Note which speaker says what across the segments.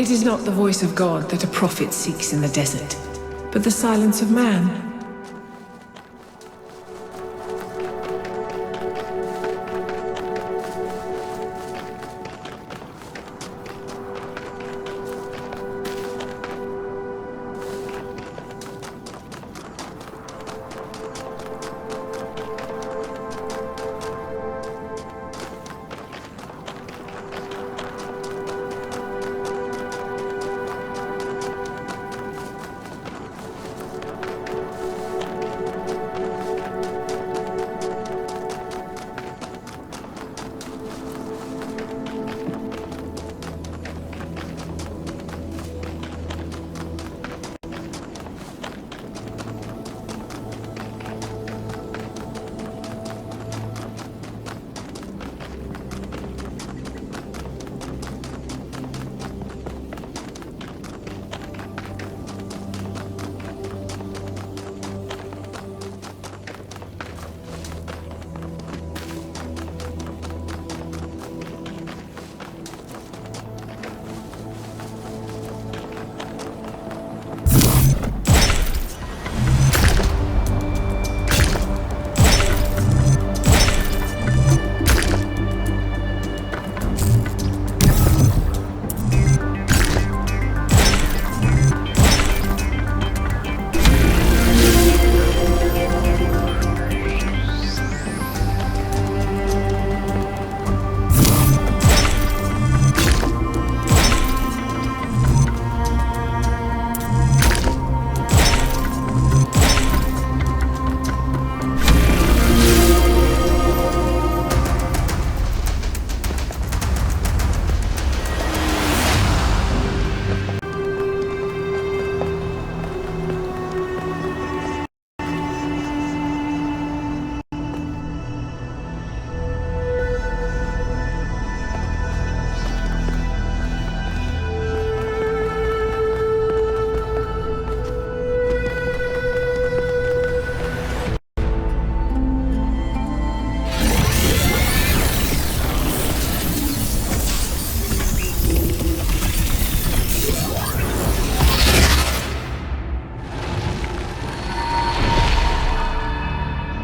Speaker 1: It is not the voice of God that a prophet seeks in the desert, but the silence of man.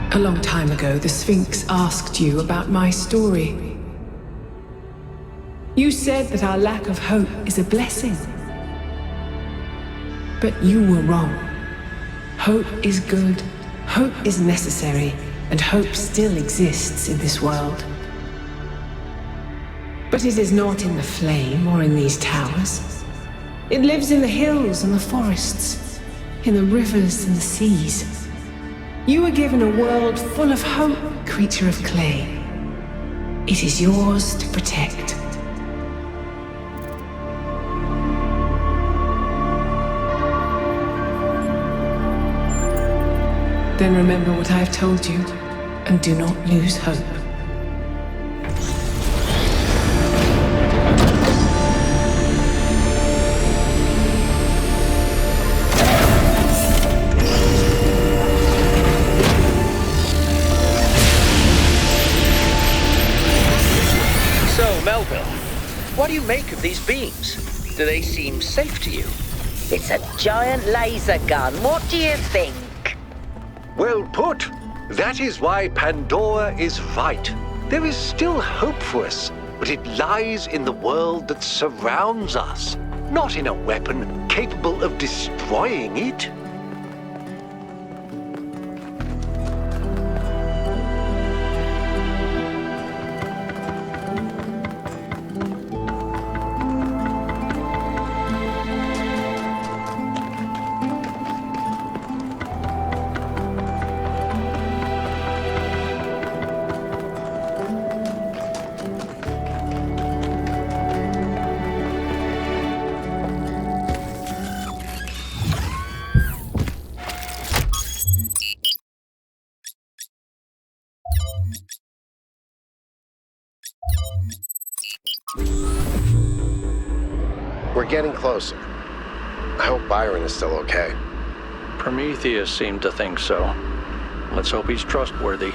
Speaker 1: A long time ago, the Sphinx asked you about my story. You said that our lack of hope is a blessing. But you were wrong. Hope is good, hope is necessary, and hope still exists in this world. But it is not in the flame or in these towers. It lives in the hills and the forests, in the rivers and the seas. You were given a world full of hope, creature of clay. It is yours to protect. Then remember what I have told you, and do not lose hope.
Speaker 2: What do you make of these beams? Do they seem safe to you?
Speaker 3: It's a giant laser gun. What do you think?
Speaker 4: Well put. That is why Pandora is right. There is still hope for us, but it lies in the world that surrounds us, not in a weapon capable of destroying it.
Speaker 5: We're getting closer. I hope Byron is still okay.
Speaker 6: Prometheus seemed to think so. Let's hope he's trustworthy.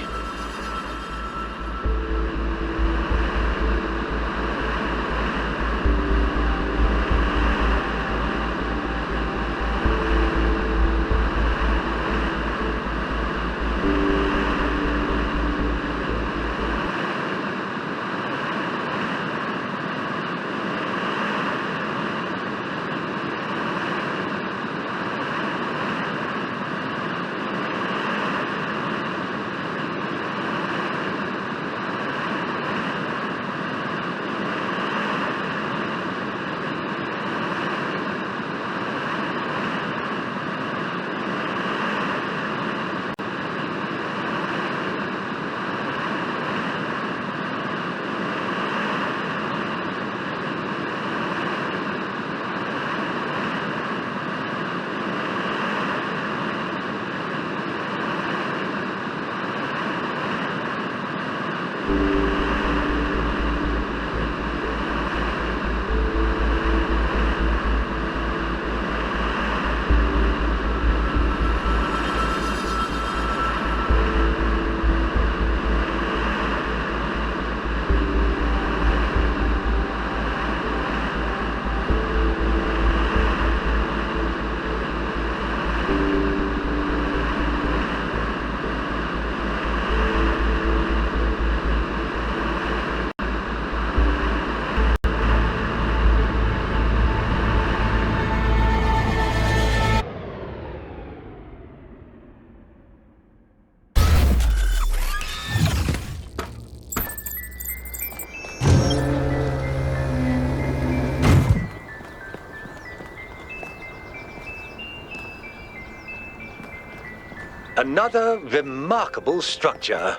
Speaker 4: Another remarkable structure.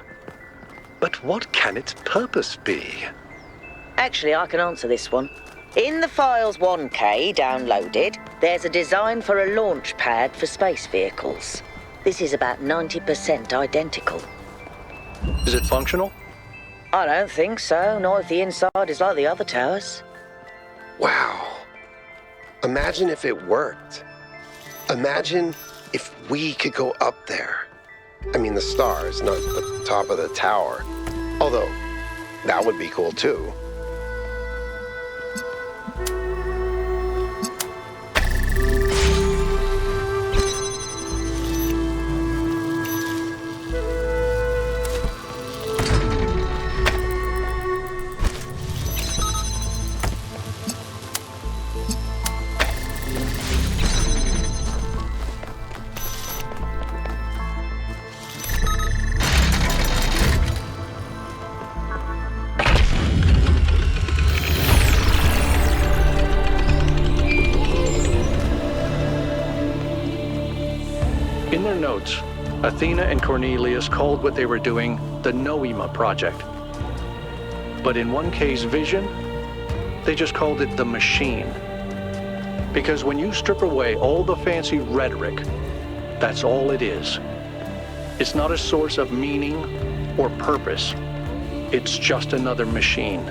Speaker 4: But what can its purpose be?
Speaker 3: Actually, I can answer this one. In the files 1K downloaded, there's a design for a launch pad for space vehicles. This is about 90% identical.
Speaker 6: Is it functional?
Speaker 3: I don't think so, not if the inside is like the other towers.
Speaker 5: Wow. Imagine if it worked. Imagine if we could go up there. I mean, the stars, not the top of the tower. Although, that would be cool too.
Speaker 6: In their notes, Athena and Cornelius called what they were doing the Noema Project. But in 1K's vision, they just called it the Machine. Because when you strip away all the fancy rhetoric, that's all it is. It's not a source of meaning or purpose. It's just another machine.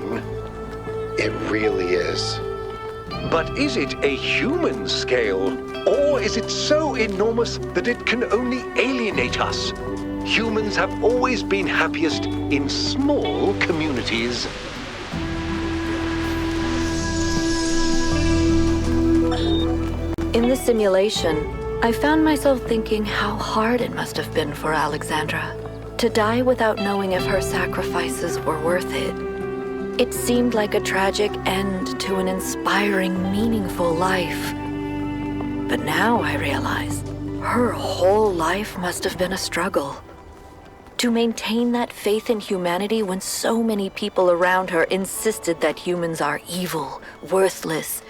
Speaker 4: thing.
Speaker 5: It really is.
Speaker 4: But is it a human scale, or is it so enormous that it can only alienate us? Humans have always been happiest in small communities.
Speaker 7: In the simulation, I found myself thinking how hard it must have been for Alexandra to die without knowing if her sacrifices were worth it. It seemed like a tragic end to an inspiring, meaningful life. But now I realize her whole life must have been a struggle. To maintain that faith in humanity when so many people around her insisted that humans are evil, worthless,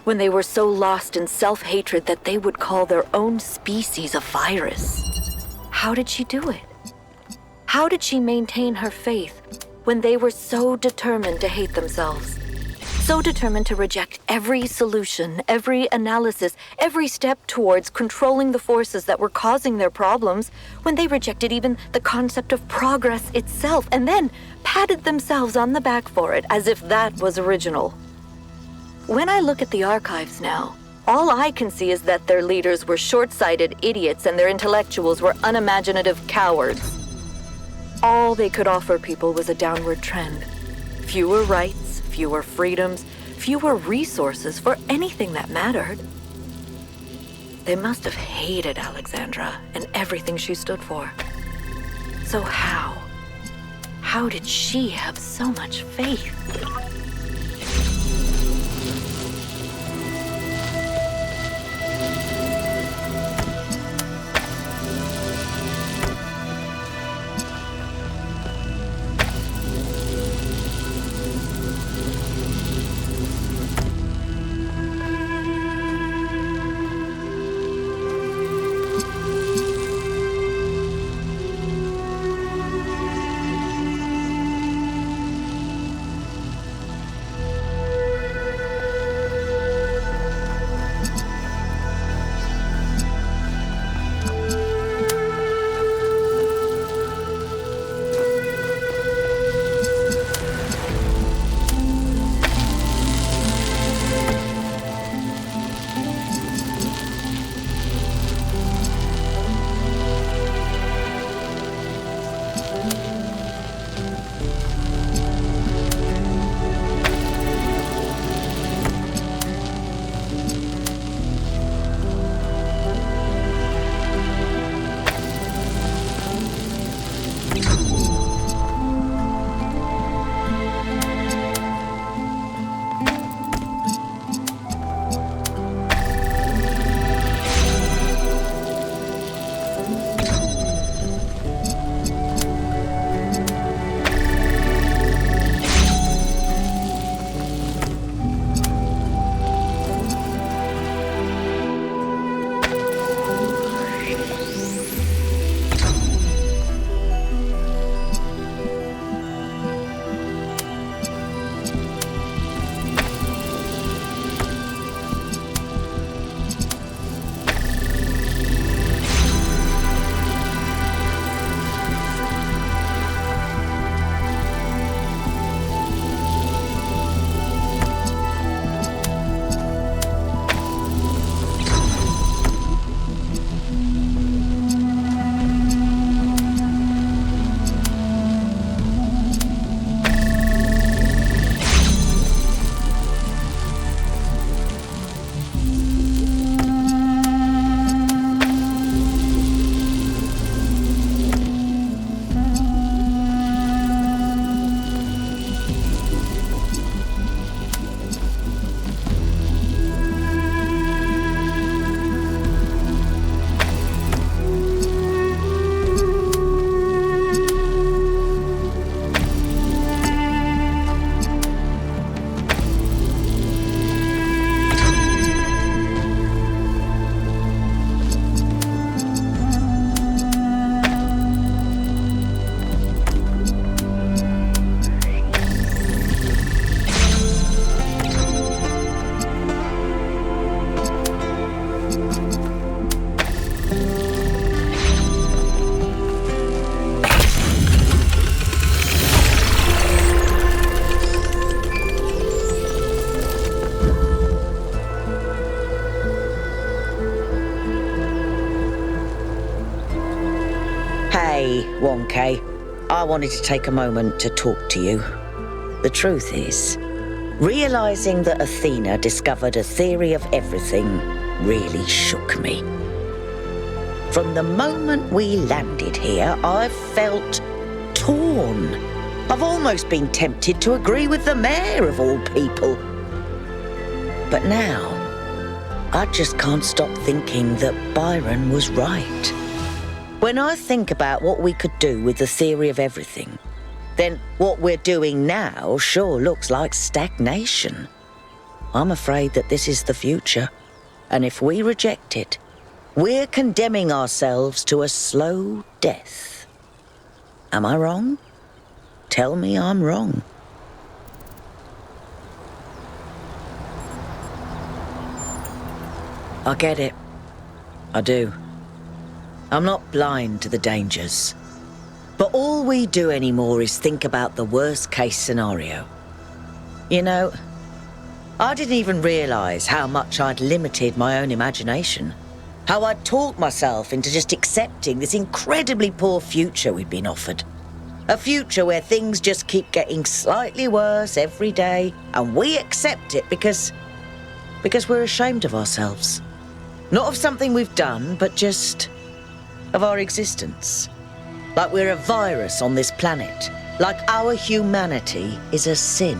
Speaker 7: when they were so lost in self-hatred that they would call their own species a virus. How did she do it? How did she maintain her faith when they were so determined to hate themselves? So determined to reject every solution, every analysis, every step towards controlling the forces that were causing their problems, when they rejected even the concept of progress itself, and then patted themselves on the back for it as if that was original. When I look at the archives now, all I can see is that their leaders were short-sighted idiots and their intellectuals were unimaginative cowards. All they could offer people was a downward trend. Fewer rights, fewer freedoms, fewer resources for anything that mattered. They must have hated Alexandra and everything she stood for. So how did she have so much faith?
Speaker 3: 1K, I wanted to take a moment to talk to you. The truth is, realizing that Athena discovered a theory of everything really shook me. From the moment we landed here, I've felt torn. I've almost been tempted to agree with the mayor of all people. But now, I just can't stop thinking that Byron was right. When I think about what we could do with the theory of everything, then what we're doing now sure looks like stagnation. I'm afraid that this is the future, and if we reject it, we're condemning ourselves to a slow death. Am I wrong? Tell me I'm wrong. I get it. I do. I'm not blind to the dangers. But all we do anymore is think about the worst-case scenario. You know, I didn't even realize how much I'd limited my own imagination. How I'd talked myself into just accepting this incredibly poor future we'd been offered. A future where things just keep getting slightly worse every day, and we accept it because we're ashamed of ourselves. Not of something we've done, but just of our existence. Like we're a virus on this planet. Like our humanity is a sin.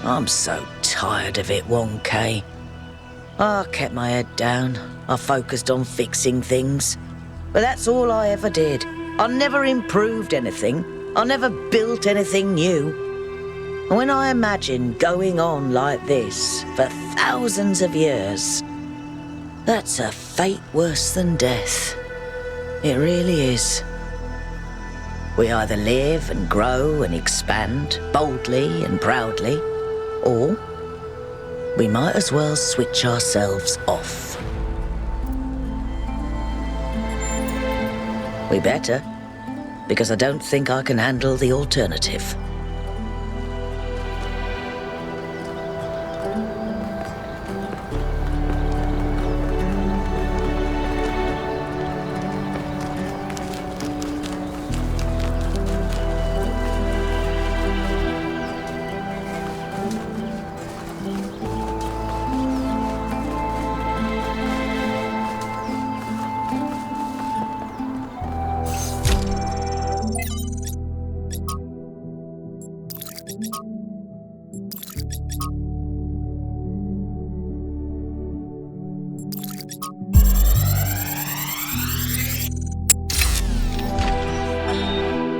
Speaker 3: I'm so tired of it, 1K. I kept my head down. I focused on fixing things. But that's all I ever did. I never improved anything. I never built anything new. And when I imagine going on like this for thousands of years, that's a fate worse than death. It really is. We either live and grow and expand boldly and proudly, or we might as well switch ourselves off. We better, because I don't think I can handle the alternative.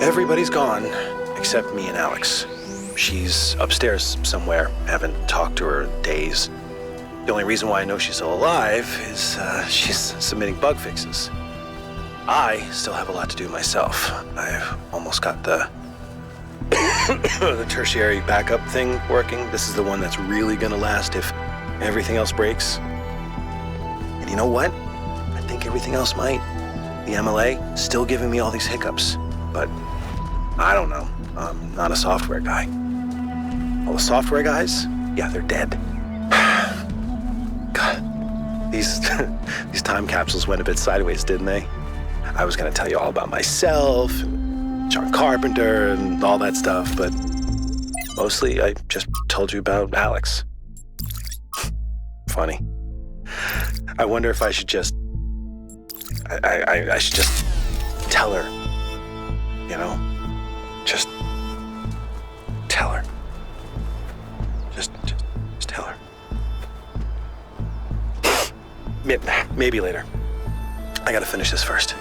Speaker 6: Everybody's gone, except me and Alex. She's upstairs somewhere. Haven't talked to her in days. The only reason why I know she's still alive is she's submitting bug fixes. I still have a lot to do myself. I've almost got the the tertiary backup thing working. This is the one that's really gonna last if everything else breaks. And you know what? I think everything else might. The MLA still giving me all these hiccups, but I don't know. I'm not a software guy. All the software guys, yeah, they're dead. God, these time capsules went a bit sideways, didn't they? I was gonna tell you all about myself, and John Carpenter, and all that stuff, but mostly I just told you about Alex. Funny. I wonder if I should just... I should just tell her, you know? Just tell her. Just tell her. Maybe later. I gotta finish this first.